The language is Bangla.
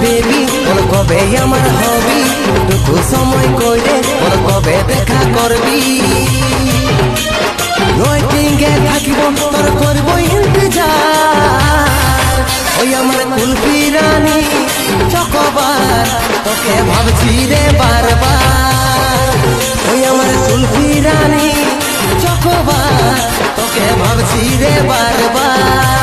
বেবি বল কবে আমার হবি একটু সময় কইরে বল কবে দেখা করবি ওয়েটিংয়ে থাকিব তোর করব ইন্তজার ওই আমার কুলফি রানী চকোবার তোকে ভাবছি রে বারবার ওই আমার কুলফি রানী চকোবার তোকে ভাবছি রে বারবার